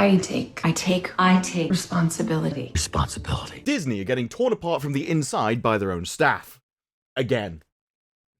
I take responsibility. Disney are getting torn apart from the inside by their own staff. Again.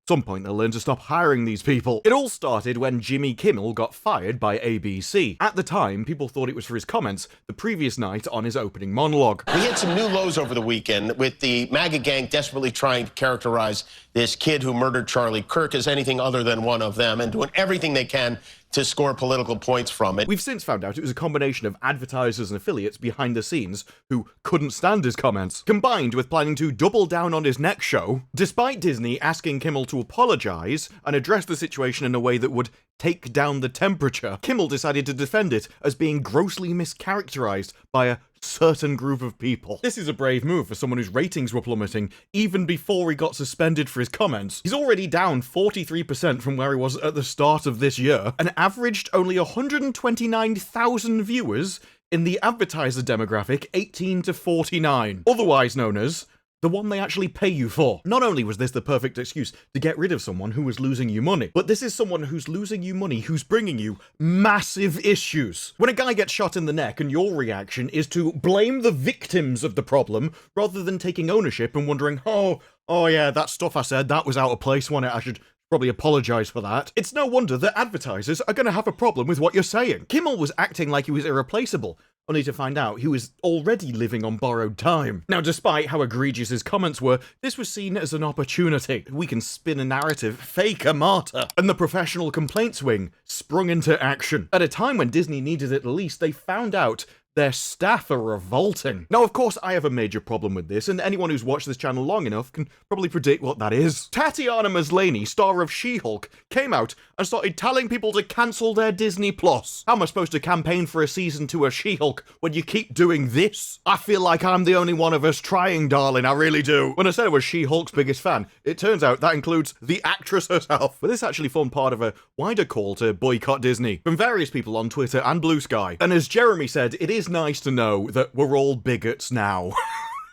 At some point they'll learn to stop hiring these people. It all started when Jimmy Kimmel got fired by ABC. At the time, people thought it was for his comments the previous night on his opening monologue. We had some new lows over the weekend with the MAGA gang desperately trying to characterize this kid who murdered Charlie Kirk as anything other than one of them and doing everything they can to score political points from it. We've since found out it was a combination of advertisers and affiliates behind the scenes who couldn't stand his comments, combined with planning to double down on his next show. Despite Disney asking Kimmel to apologize and address the situation in a way that would take down the temperature, Kimmel decided to defend it as being grossly mischaracterized by a certain group of people. This is a brave move for someone whose ratings were plummeting even before he got suspended for his comments. He's already down 43% from where he was at the start of this year and averaged only 129,000 viewers in the advertiser demographic 18 to 49, otherwise known as the one they actually pay you for. Not only was this the perfect excuse to get rid of someone who was losing you money, but this is someone who's losing you money who's bringing you massive issues. When a guy gets shot in the neck and your reaction is to blame the victims of the problem rather than taking ownership and wondering, oh yeah, that stuff I said, that was out of place, wasn't it? I should probably apologise for that. It's no wonder that advertisers are going to have a problem with what you're saying. Kimmel was acting like he was irreplaceable, only to find out he was already living on borrowed time. Now, despite how egregious his comments were, this was seen as an opportunity. We can spin a narrative, fake a martyr, and the professional complaints wing sprung into action. At a time when Disney needed it the least, they found out their staff are revolting. Now, of course, I have a major problem with this, and anyone who's watched this channel long enough can probably predict what that is. Tatiana Maslany, star of She-Hulk, came out and started telling people to cancel their Disney Plus. How am I supposed to campaign for a season 2 of She-Hulk when you keep doing this? I feel like I'm the only one of us trying, darling, I really do. When I said I was She-Hulk's biggest fan, it turns out that includes the actress herself. But this actually formed part of a wider call to boycott Disney from various people on Twitter and Blue Sky. And as Jeremy said, it is nice to know that we're all bigots now.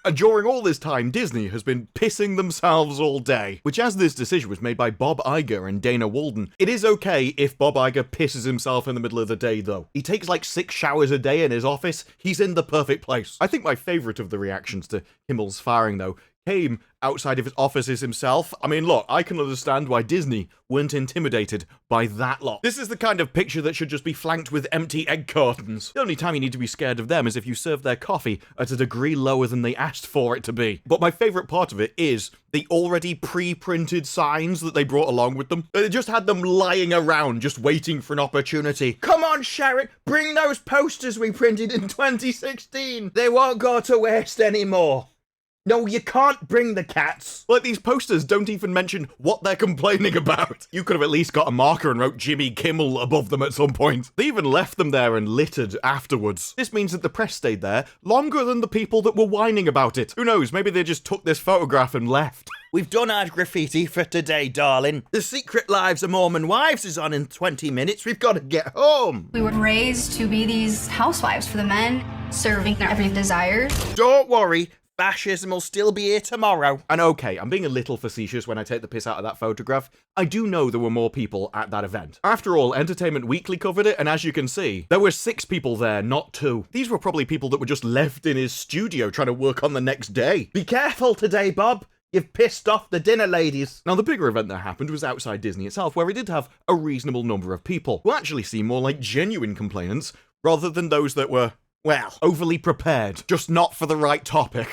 And during all this time, Disney has been pissing themselves all day, which, as this decision was made by Bob Iger and Dana Walden, it is okay if Bob Iger pisses himself in the middle of the day, though. He takes like 6 showers a day in his office. He's in the perfect place. I think my favourite of the reactions to Kimmel's firing, though, came outside of his offices himself. I mean, look, I can understand why Disney weren't intimidated by that lot. This is the kind of picture that should just be flanked with empty egg cartons. The only time you need to be scared of them is if you serve their coffee at a degree lower than they asked for it to be. But my favourite part of it is the already pre-printed signs that they brought along with them. They just had them lying around, just waiting for an opportunity. Come on, Sharon, bring those posters we printed in 2016. They won't go to waste anymore. No, you can't bring the cats. Like, these posters don't even mention what they're complaining about. You could have at least got a marker and wrote Jimmy Kimmel above them at some point. They even left them there and littered afterwards. This means that the press stayed there longer than the people that were whining about it. Who knows, maybe they just took this photograph and left. We've done our graffiti for today, darling. The Secret Lives of Mormon Wives is on in 20 minutes. We've got to get home. We were raised to be these housewives for the men, serving their every desire. Don't worry. Fascism will still be here tomorrow. And okay, I'm being a little facetious when I take the piss out of that photograph. I do know there were more people at that event. After all, Entertainment Weekly covered it, and as you can see, there were 6 people there, not 2. These were probably people that were just left in his studio trying to work on the next day. Be careful today, Bob. You've pissed off the dinner ladies. Now, the bigger event that happened was outside Disney itself, where it did have a reasonable number of people, who actually seemed more like genuine complainants, rather than those that were, well, overly prepared, just not for the right topic.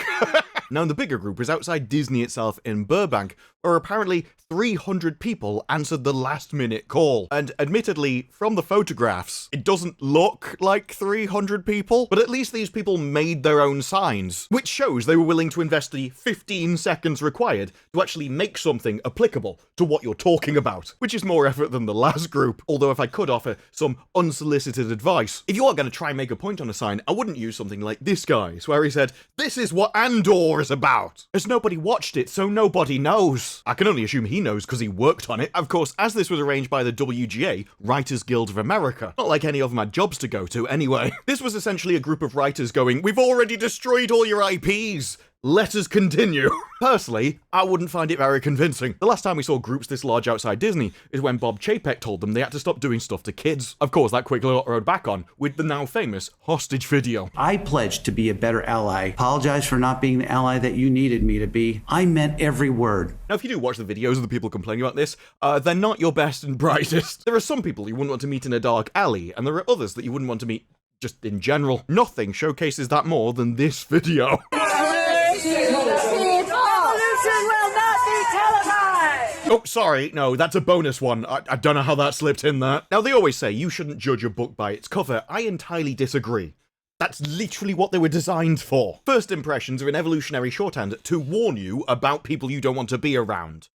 Now, the bigger group was outside Disney itself in Burbank, where apparently 300 people answered the last-minute call. And admittedly, from the photographs, it doesn't look like 300 people, but at least these people made their own signs, which shows they were willing to invest the 15 seconds required to actually make something applicable to what you're talking about, which is more effort than the last group. Although if I could offer some unsolicited advice, if you are going to try and make a point on a sign, I wouldn't use something like this guy's, where he said, "This is what Andor is about," as nobody watched it, so nobody knows. I can only assume he knows because he worked on it. Of course, as this was arranged by the WGA, Writers Guild of America. Not like any of them had jobs to go to anyway. This was essentially a group of writers going, "We've already destroyed all your IPs. Let us continue. Personally, I wouldn't find it very convincing. The last time we saw groups this large outside Disney is when Bob Chapek told them they had to stop doing stuff to kids. Of course, that quickly got rode back on with the now famous hostage video. I pledged to be a better ally. Apologize for not being the ally that you needed me to be. I meant every word. Now, if you do watch the videos of the people complaining about this, they're not your best and brightest. There are some people you wouldn't want to meet in a dark alley, and there are others that you wouldn't want to meet just in general. Nothing showcases that more than this video. Oh, sorry, no, that's a bonus one. I don't know how that slipped in there. Now, they always say you shouldn't judge a book by its cover. I entirely disagree. That's literally what they were designed for. First impressions are an evolutionary shorthand to warn you about people you don't want to be around.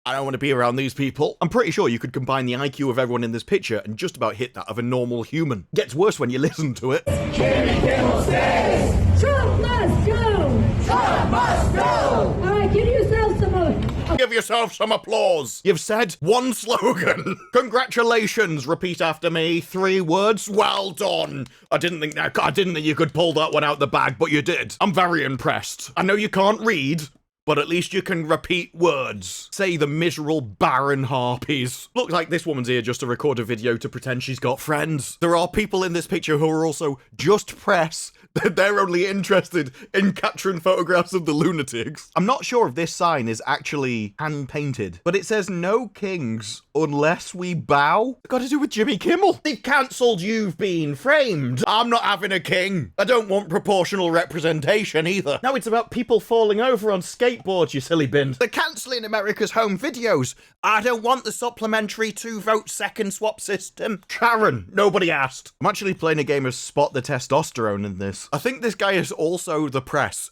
I don't want to be around these people. I'm pretty sure you could combine the IQ of everyone in this picture and just about hit that of a normal human. Gets worse when you listen to it. Jimmy Kimmel says, Trump must go! Trump must go! All right, give yourself some more. Give yourself some applause. You've said one slogan. Congratulations. Repeat after me. 3 words. Well done. I didn't think you could pull that one out the bag, but you did. I'm very impressed. I know you can't read, but at least you can repeat words. Say the miserable barren harpies. Looks like this woman's here just to record a video to pretend she's got friends. There are people in this picture who are also just press. They're only interested in capturing photographs of the lunatics. I'm not sure if this sign is actually hand-painted, but it says no kings unless we bow. It's got to do with Jimmy Kimmel. They've cancelled You've Been Framed. I'm not having a king. I don't want proportional representation either. Now it's about people falling over on skateboards, you silly bin. They're cancelling America's Home Videos. I don't want the supplementary 2-vote second swap system. Sharon, nobody asked. I'm actually playing a game of Spot the Testosterone in this. I think this guy is also the press.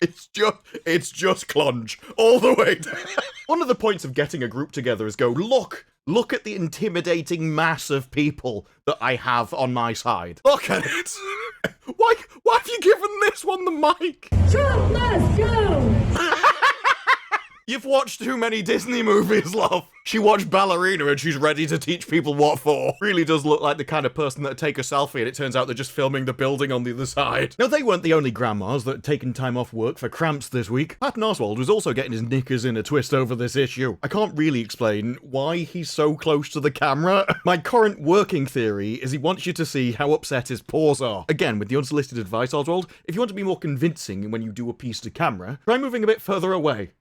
It's just clunge all the way down. One of the points of getting a group together is go, look at the intimidating mass of people that I have on my side. Look at it. Why have you given this one the mic? Trump must go! You've watched too many Disney movies, love. She watched Ballerina and she's ready to teach people what for. Really does look like the kind of person that'd take a selfie and it turns out they're just filming the building on the other side. Now, they weren't the only grandmas that had taken time off work for cramps this week. Patton Oswalt was also getting his knickers in a twist over this issue. I can't really explain why he's so close to the camera. My current working theory is he wants you to see how upset his paws are. Again, with the unsolicited advice, Oswald, if you want to be more convincing when you do a piece to camera, try moving a bit further away.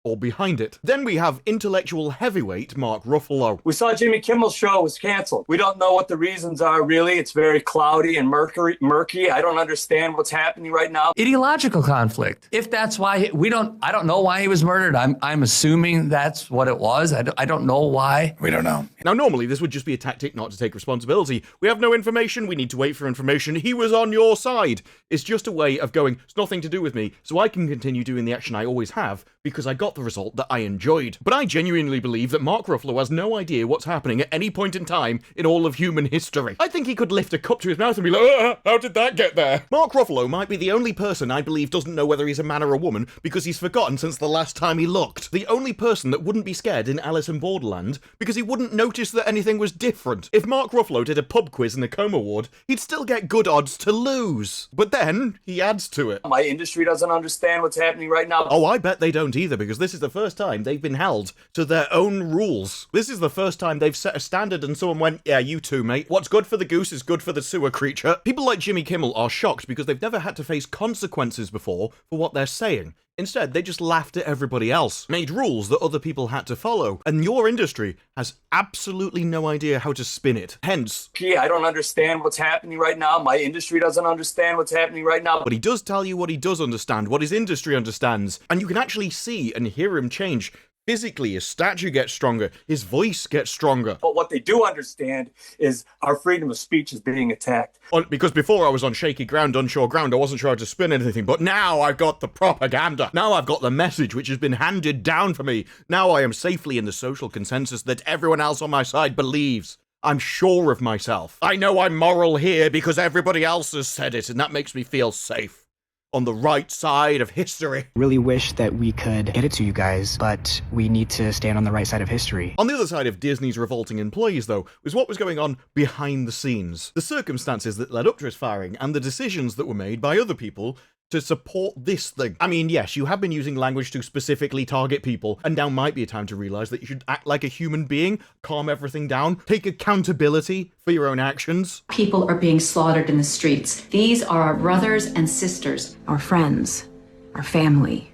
Or behind it. Then we have intellectual heavyweight Mark Ruffalo. We saw Jimmy Kimmel's show was canceled. We don't know what the reasons are, really. It's very cloudy and murky. I don't understand what's happening right now. Ideological conflict. If that's why I don't know why he was murdered. I'm assuming that's what it was. I don't know why. We don't know. Now, normally this would just be a tactic not to take responsibility. We have no information. We need to wait for information. He was on your side. It's just a way of going, it's nothing to do with me, so I can continue doing the action I always have because I got the result that I enjoyed. But I genuinely believe that Mark Ruffalo has no idea what's happening at any point in time in all of human history. I think he could lift a cup to his mouth and be like, how did that get there? Mark Ruffalo might be the only person I believe doesn't know whether he's a man or a woman because he's forgotten since the last time he looked. The only person that wouldn't be scared in Alice in Borderland because he wouldn't notice that anything was different. If Mark Ruffalo did a pub quiz in the Coma Ward, he'd still get good odds to lose. But then he adds to it. My industry doesn't understand what's happening right now. Oh, I bet they don't either, because this is the first time they've been held to their own rules. This is the first time they've set a standard and someone went, yeah, you too, mate. What's good for the goose is good for the sewer creature. People like Jimmy Kimmel are shocked because they've never had to face consequences before for what they're saying. Instead, they just laughed at everybody else, made rules that other people had to follow, and your industry has absolutely no idea how to spin it. Hence, I don't understand what's happening right now. My industry doesn't understand what's happening right now. But he does tell you what he does understand, what his industry understands, and you can actually see and hear him change. Physically, his stature gets stronger, his voice gets stronger. But what they do understand is our freedom of speech is being attacked. Because before I was on shaky ground, unsure ground, I wasn't sure how to spin anything, but now I've got the propaganda. Now I've got the message which has been handed down for me. Now I am safely in the social consensus that everyone else on my side believes. I'm sure of myself. I know I'm moral here because everybody else has said it, and that makes me feel safe. On the right side of history. Really wish that we could get it to you guys, but we need to stand on the right side of history. On the other side of Disney's revolting employees, though, was what was going on behind the scenes. The circumstances that led up to his firing and the decisions that were made by other people to support this thing. I mean, yes, you have been using language to specifically target people, and now might be a time to realize that you should act like a human being, calm everything down, take accountability for your own actions. People are being slaughtered in the streets. These are our brothers and sisters. Our friends, our family.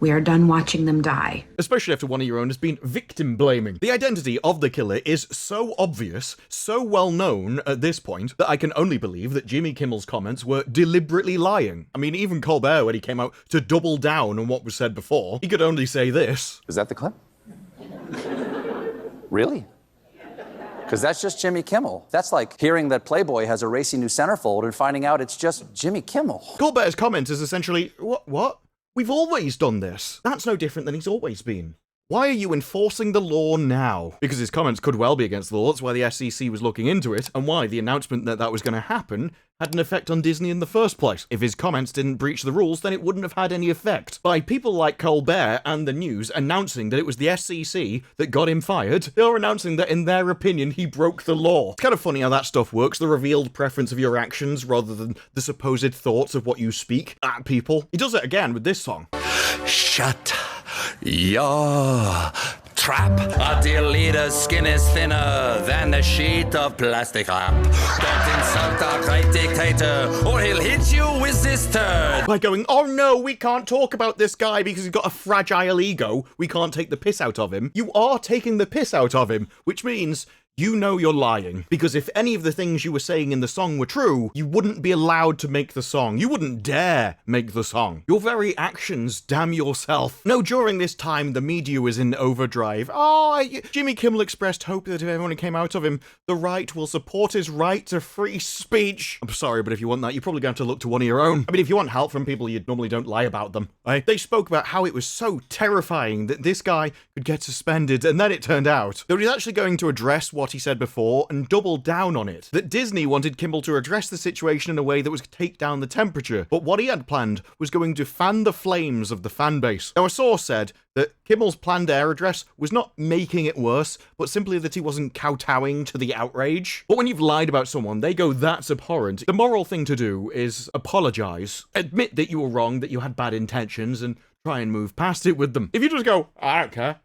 We are done watching them die. Especially after one of your own has been victim blaming. The identity of the killer is so obvious, so well known at this point, that I can only believe that Jimmy Kimmel's comments were deliberately lying. I mean, even Colbert, when he came out to double down on what was said before, he could only say this. Is that the clip? Really? Because that's just Jimmy Kimmel. That's like hearing that Playboy has a racy new centerfold and finding out it's just Jimmy Kimmel. Colbert's comment is essentially, what? We've always done this. That's no different than he's always been. Why are you enforcing the law now? Because his comments could well be against the law. That's why the SEC was looking into it, and why the announcement that that was going to happen had an effect on Disney in the first place. If his comments didn't breach the rules, then it wouldn't have had any effect. By people like Colbert and the news announcing that it was the SEC that got him fired, they're announcing that in their opinion he broke the law. It's kind of funny how that stuff works, the revealed preference of your actions rather than the supposed thoughts of what you speak at people. He does it again with this song. Shut your trap. Our dear leader's skin is thinner than a sheet of plastic wrap. Don't insult our great dictator, or he'll hit you with this turd. By going, oh no, we can't talk about this guy because he's got a fragile ego. We can't take the piss out of him. You are taking the piss out of him, which means you know you're lying. Because if any of the things you were saying in the song were true, you wouldn't be allowed to make the song. You wouldn't dare make the song. Your very actions damn yourself. No, during this time, the media was in overdrive. Jimmy Kimmel expressed hope that if everyone came out of him, the right will support his right to free speech. I'm sorry, but if you want that, you're probably going to have to look to one of your own. I mean, if you want help from people, you normally don't lie about them, right? They spoke about how it was so terrifying that this guy could get suspended, and then it turned out that he was actually going to address what he said before and double down on it. That Disney wanted Kimmel to address the situation in a way that was take down the temperature, but what he had planned was going to fan the flames of the fan base. Now, a source said that Kimmel's planned air address was not making it worse, but simply that he wasn't kowtowing to the outrage. But when you've lied about someone, they go, that's abhorrent. The moral thing to do is apologize, admit that you were wrong, that you had bad intentions, and try and move past it with them. If you just go, I don't care.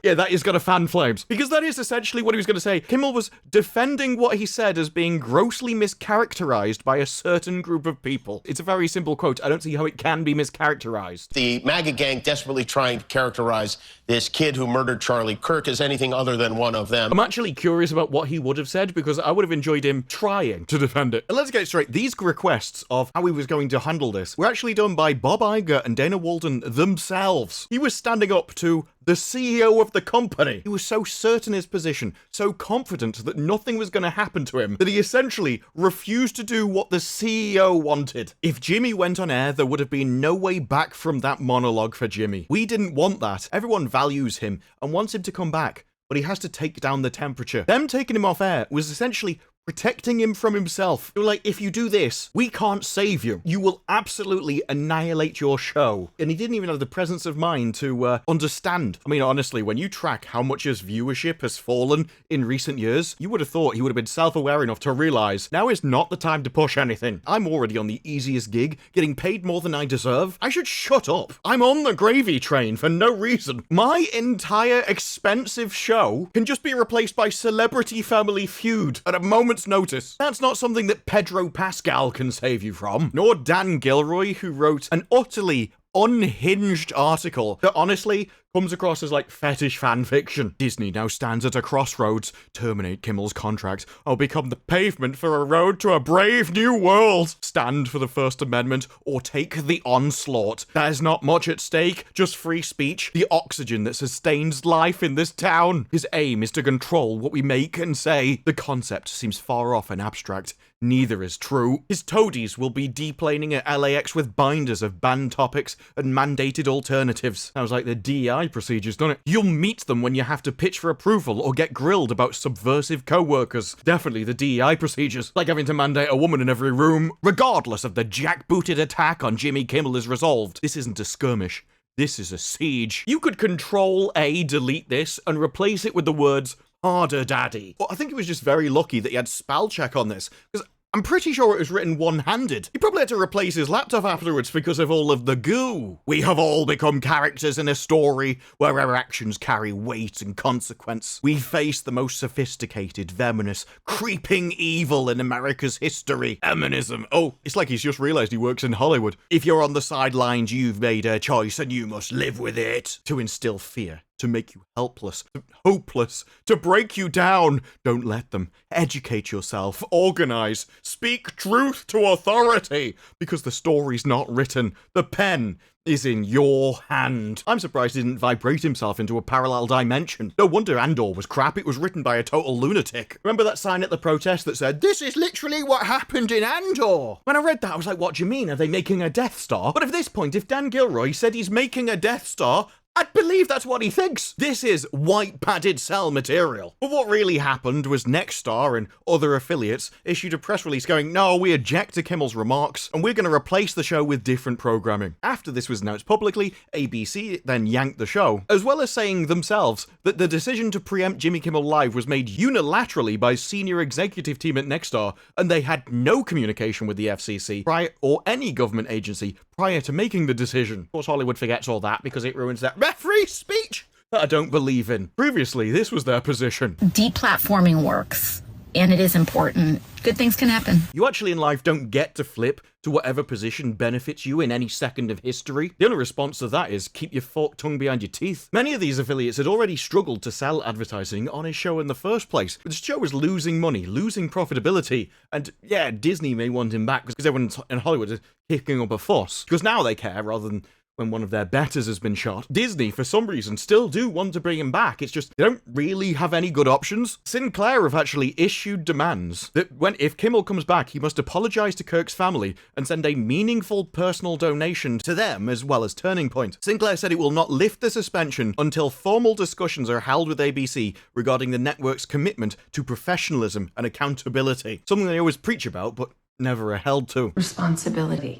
Yeah, that is going to fan flames. Because that is essentially what he was going to say. Kimmel was defending what he said as being grossly mischaracterized by a certain group of people. It's a very simple quote. I don't see how it can be mischaracterized. The MAGA gang desperately trying to characterize this kid who murdered Charlie Kirk as anything other than one of them. I'm actually curious about what he would have said, because I would have enjoyed him trying to defend it. And let's get straight. These requests of how he was going to handle this were actually done by Bob Iger and Dana Walden themselves. He was standing up to the CEO of the company. He was so certain in his position, so confident that nothing was going to happen to him, that he essentially refused to do what the CEO wanted. If Jimmy went on air, there would have been no way back from that monologue for Jimmy. We didn't want that. Everyone values him and wants him to come back, but he has to take down the temperature. Them taking him off air was essentially protecting him from himself. They were like, if you do this, we can't save you. You will absolutely annihilate your show. And he didn't even have the presence of mind to understand. I mean, honestly, when you track how much his viewership has fallen in recent years, you would have thought he would have been self-aware enough to realize now is not the time to push anything. I'm already on the easiest gig, getting paid more than I deserve. I should shut up. I'm on the gravy train for no reason. My entire expensive show can just be replaced by Celebrity Family Feud at a moment's notice. That's not something that Pedro Pascal can save you from, nor Dan Gilroy, who wrote an utterly unhinged article that honestly comes across as like fetish fan fiction. Disney now stands at a crossroads. Terminate Kimmel's contract. I'll become the pavement for a road to a brave new world. Stand for the First Amendment or take the onslaught. There's not much at stake, just free speech, the oxygen that sustains life in this town. His aim is to control what we make and say. The concept seems far off and abstract. Neither is true. His toadies will be deplaning at LAX with binders of banned topics and mandated alternatives. Sounds like the DEI procedures, doesn't it? You'll meet them when you have to pitch for approval or get grilled about subversive co-workers. Definitely the DEI procedures. Like having to mandate a woman in every room. Regardless of the jackbooted attack on Jimmy Kimmel is resolved. This isn't a skirmish. This is a siege. You could Control-A delete this and replace it with the words harder daddy. Well, I think he was just very lucky that he had spell check on this, because I'm pretty sure it was written one-handed. He probably had to replace his laptop afterwards because of all of the goo. We have all become characters in a story where our actions carry weight and consequence. We face the most sophisticated, venomous, creeping evil in America's history. Feminism. Oh, it's like he's just realized he works in Hollywood. If you're on the sidelines, you've made a choice and you must live with it. To instill fear, to make you helpless, hopeless, to break you down. Don't let them. Educate yourself, organize, speak truth to authority, because the story's not written. The pen is in your hand. I'm surprised he didn't vibrate himself into a parallel dimension. No wonder Andor was crap. It was written by a total lunatic. Remember that sign at the protest that said, "This is literally what happened in Andor"? When I read that, I was like, what do you mean? Are they making a Death Star? But at this point, if Dan Gilroy said he's making a Death Star, I'd believe that's what he thinks. This is white padded cell material. But what really happened was Nexstar and other affiliates issued a press release going, no, we object to Kimmel's remarks and we're going to replace the show with different programming. After this was announced publicly, ABC then yanked the show, as well as saying themselves that the decision to preempt Jimmy Kimmel Live was made unilaterally by senior executive team at Nexstar, and they had no communication with the FCC or any government agency prior to making the decision. Of course, Hollywood forgets all that because it ruins that free speech that I don't believe in. Previously, this was their position. Deplatforming works, and it is important. Good things can happen. You actually in life don't get to flip to whatever position benefits you in any second of history. The only response to that is keep your forked tongue behind your teeth. Many of these affiliates had already struggled to sell advertising on his show in the first place. But the show was losing money, losing profitability, and yeah, Disney may want him back because everyone in Hollywood is kicking up a fuss. Because now they care rather than when one of their betters has been shot. Disney, for some reason, still do want to bring him back. It's just they don't really have any good options. Sinclair have actually issued demands that if Kimmel comes back, he must apologize to Kirk's family and send a meaningful personal donation to them as well as Turning Point. Sinclair said it will not lift the suspension until formal discussions are held with ABC regarding the network's commitment to professionalism and accountability. Something they always preach about, but never are held to. Responsibility.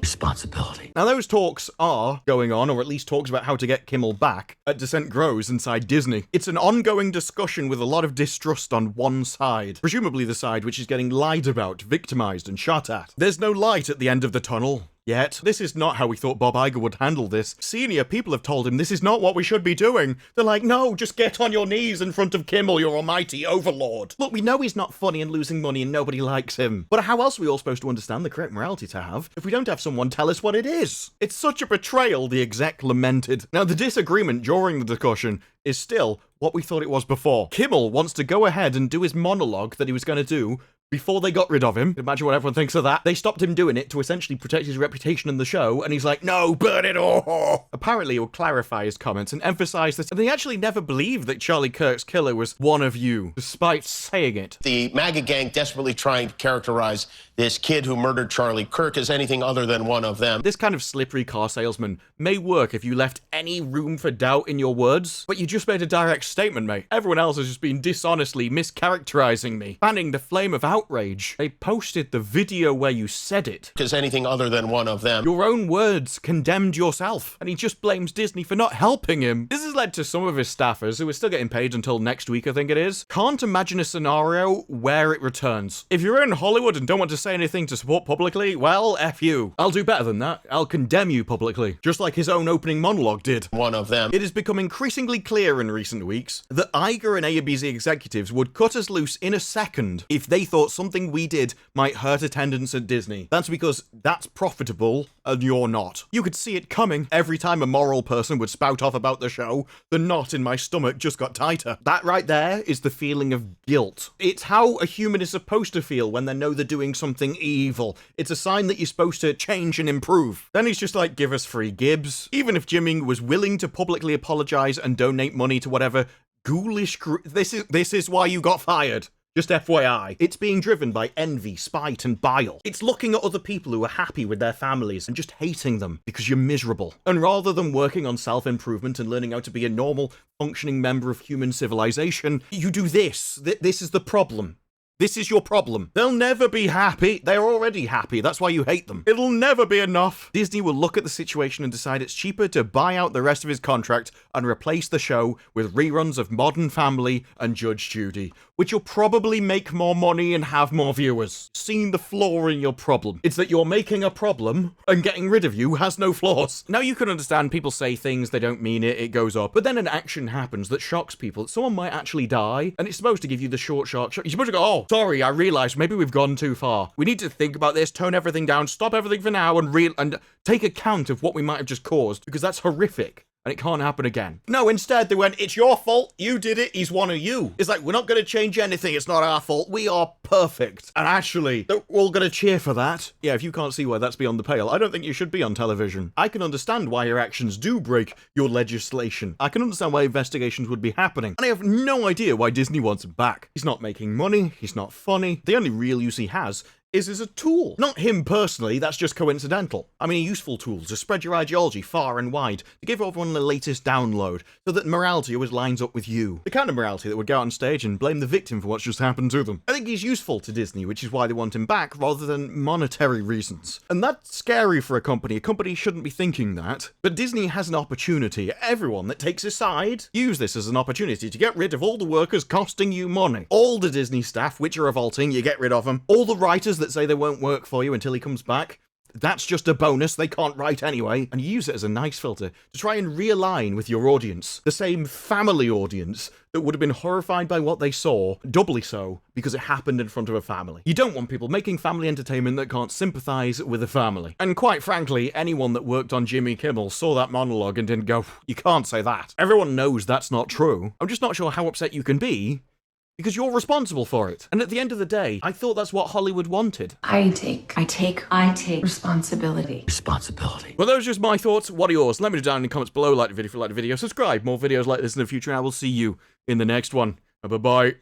Now those talks are going on, or at least talks about how to get Kimmel back, at Dissent Grows inside Disney. It's an ongoing discussion with a lot of distrust on one side, presumably the side which is getting lied about, victimized and shot at. There's no light at the end of the tunnel. Yet, this is not how we thought Bob Iger would handle this. Senior people have told him this is not what we should be doing. They're like, no, just get on your knees in front of Kimmel, your almighty overlord. Look, we know he's not funny and losing money and nobody likes him. But how else are we all supposed to understand the correct morality to have if we don't have someone tell us what it is? It's such a betrayal, the exec lamented. Now, the disagreement during the discussion is still what we thought it was before. Kimmel wants to go ahead and do his monologue that he was going to do before they got rid of him. Imagine what everyone thinks of that. They stopped him doing it to essentially protect his reputation in the show, and he's like, no, burn it all. Apparently, he'll clarify his comments and emphasize that they actually never believed that Charlie Kirk's killer was one of you, despite saying it. The MAGA gang desperately trying to characterize this kid who murdered Charlie Kirk as anything other than one of them. This kind of slippery car salesman may work if you left any room for doubt in your words, but you just made a direct statement, mate. Everyone else has just been dishonestly mischaracterizing me, fanning the flame of outrage. They posted the video where you said it. As anything other than one of them. Your own words condemned yourself, and he just blames Disney for not helping him. This has led to some of his staffers, who are still getting paid until next week, I think it is, can't imagine a scenario where it returns. If you're in Hollywood and don't want to say anything to support publicly, well, F you. I'll do better than that. I'll condemn you publicly, just like his own opening monologue did. One of them. It has become increasingly clear in recent weeks that Iger and ABC executives would cut us loose in a second if they thought something we did might hurt attendance at Disney. That's because that's profitable and you're not. You could see it coming. Every time a moral person would spout off about the show, the knot in my stomach just got tighter. That right there is the feeling of guilt. It's how a human is supposed to feel when they know they're doing something evil. It's a sign that you're supposed to change and improve. Then he's just like, give us free Gibbs. Even if Jimmy was willing to publicly apologize and donate money to whatever ghoulish this is why you got fired. Just FYI, it's being driven by envy, spite, and bile. It's looking at other people who are happy with their families and just hating them because you're miserable. And rather than working on self-improvement and learning how to be a normal, functioning member of human civilization, you do this. This is the problem. This is your problem. They'll never be happy. They're already happy. That's why you hate them. It'll never be enough. Disney will look at the situation and decide it's cheaper to buy out the rest of his contract and replace the show with reruns of Modern Family and Judge Judy, which will probably make more money and have more viewers. Seeing the flaw in your problem. It's that you're making a problem and getting rid of you has no flaws. Now you can understand people say things, they don't mean it, it goes up, but then an action happens that shocks people. Someone might actually die, and it's supposed to give you the short shock. You're supposed to go, oh, sorry, I realized maybe we've gone too far. We need to think about this, tone everything down, stop everything for now, and take account of what we might have just caused, because that's horrific. And it can't happen again. No, instead they went, it's your fault, you did it, he's one of you. It's like, we're not going to change anything, it's not our fault, we are perfect. And actually, they're all going to cheer for that. Yeah, if you can't see why that's beyond the pale, I don't think you should be on television. I can understand why your actions do break your legislation. I can understand why investigations would be happening. And I have no idea why Disney wants him back. He's not making money, he's not funny. The only real use he has is as a tool. Not him personally, that's just coincidental. I mean, a useful tool to spread your ideology far and wide, to give everyone the latest download, so that morality always lines up with you. The kind of morality that would go out on stage and blame the victim for what's just happened to them. I think he's useful to Disney, which is why they want him back, rather than monetary reasons. And that's scary for a company. A company shouldn't be thinking that. But Disney has an opportunity. Everyone that takes a side, use this as an opportunity to get rid of all the workers costing you money. All the Disney staff, which are revolting, you get rid of them. All the writers that say they won't work for you until he comes back, that's just a bonus, they can't write anyway, and you use it as a nice filter to try and realign with your audience, the same family audience that would have been horrified by what they saw, doubly so, because it happened in front of a family. You don't want people making family entertainment that can't sympathise with a family. And quite frankly, anyone that worked on Jimmy Kimmel saw that monologue and didn't go, you can't say that. Everyone knows that's not true. I'm just not sure how upset you can be, because you're responsible for it. And at the end of the day, I thought that's what Hollywood wanted. I take responsibility. Well, those are just my thoughts. What are yours? Let me know down in the comments below. Like the video if you like the video. Subscribe. More videos like this in the future, and I will see you in the next one. Bye-bye.